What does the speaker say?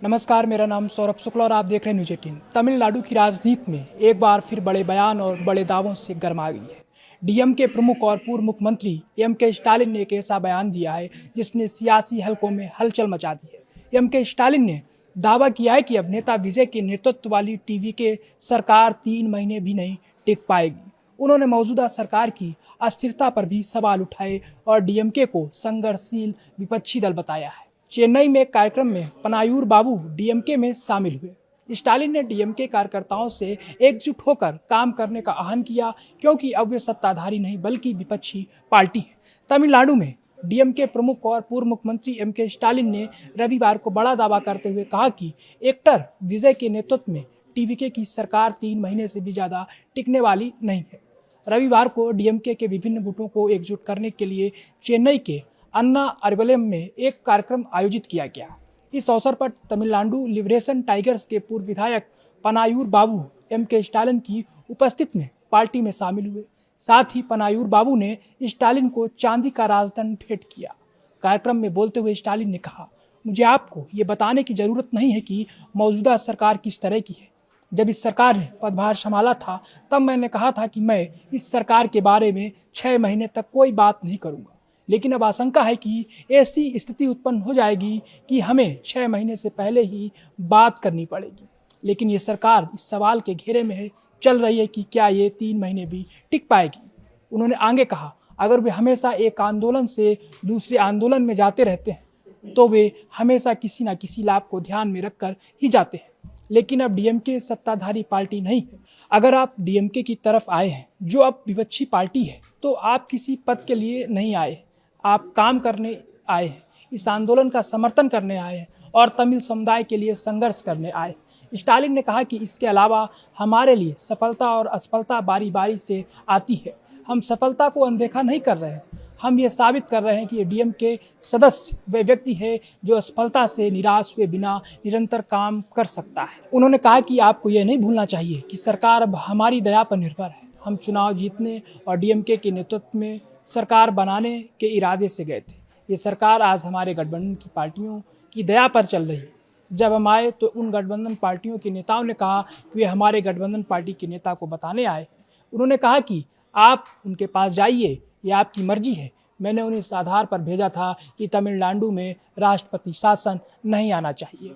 नमस्कार, मेरा नाम सौरभ शुक्ला और आप देख रहे हैं न्यूज 18। तमिलनाडु की राजनीति में एक बार फिर बड़े बयान और बड़े दावों से गरमा गई है। डीएम के प्रमुख और पूर्व मुख्यमंत्री एम.के. स्टालिन ने एक ऐसा बयान दिया है जिसने सियासी हलकों में हलचल मचा दी है। एम.के. स्टालिन ने दावा किया है कि अब नेता विजय के नेतृत्व वाली टीवी के सरकार 3 महीने भी नहीं टिक पाएगी। उन्होंने मौजूदा सरकार की अस्थिरता पर भी सवाल उठाए और डीएमके को संघर्षशील विपक्षी दल बताया है। चेन्नई में एक कार्यक्रम में पनायूर बाबू डीएमके में शामिल हुए। स्टालिन ने डीएमके कार्यकर्ताओं से एकजुट होकर काम करने का आह्वान किया, क्योंकि अब वे सत्ताधारी नहीं बल्कि विपक्षी पार्टी है। तमिलनाडु में डीएमके प्रमुख और पूर्व मुख्यमंत्री एम.के. स्टालिन ने रविवार को बड़ा दावा करते हुए कहा कि एक्टर विजय के नेतृत्व में टीवीके की सरकार 3 महीने से भी ज्यादा टिकने वाली नहीं है। रविवार को डीएमके के विभिन्न गुटों को एकजुट करने के लिए चेन्नई के अन्ना अरवलम में एक कार्यक्रम आयोजित किया गया। इस अवसर पर तमिलनाडु लिबरेशन टाइगर्स के पूर्व विधायक पनायूर बाबू एम.के. स्टालिन की उपस्थिति में पार्टी में शामिल हुए। साथ ही पनायूर बाबू ने स्टालिन को चांदी का राजदंड भेंट किया। कार्यक्रम में बोलते हुए स्टालिन ने कहा, मुझे आपको ये बताने की जरूरत नहीं है कि मौजूदा सरकार किस तरह की है। जब इस सरकार ने पदभार संभाला था तब मैंने कहा था कि मैं इस सरकार के बारे में 6 महीने तक कोई बात नहीं करूंगा, लेकिन अब आशंका है कि ऐसी स्थिति उत्पन्न हो जाएगी कि हमें 6 महीने से पहले ही बात करनी पड़ेगी। लेकिन ये सरकार इस सवाल के घेरे में चल रही है कि क्या ये 3 महीने भी टिक पाएगी। उन्होंने आगे कहा, अगर वे हमेशा एक आंदोलन से दूसरे आंदोलन में जाते रहते हैं तो वे हमेशा किसी न किसी लाभ को ध्यान में रखकर ही जाते हैं। लेकिन अब डीएमके सत्ताधारी पार्टी नहीं है। अगर आप डीएमके की तरफ आए हैं, जो अब विपक्षी पार्टी है, तो आप किसी पद के लिए नहीं आए, आप काम करने आए हैं, इस आंदोलन का समर्थन करने आए हैं और तमिल समुदाय के लिए संघर्ष करने आए। स्टालिन ने कहा कि इसके अलावा हमारे लिए सफलता और असफलता बारी बारी से आती है। हम सफलता को अनदेखा नहीं कर रहे हैं, हम ये साबित कर रहे हैं कि डीएमके सदस्य वे व्यक्ति है जो असफलता से निराश हुए बिना निरंतर काम कर सकता है। उन्होंने कहा कि आपको यह नहीं भूलना चाहिए कि सरकार अब हमारी दया पर निर्भर है। हम चुनाव जीतने और डीएमके के नेतृत्व में सरकार बनाने के इरादे से गए थे। ये सरकार आज हमारे गठबंधन की पार्टियों की दया पर चल रही है। जब हम आए तो उन गठबंधन पार्टियों के नेताओं ने कहा कि वे हमारे गठबंधन पार्टी के नेता को बताने आए हैं। उन्होंने कहा कि आप उनके पास जाइए, ये आपकी मर्जी है। मैंने उन्हें इस आधार पर भेजा था कि तमिलनाडु में राष्ट्रपति शासन नहीं आना चाहिए।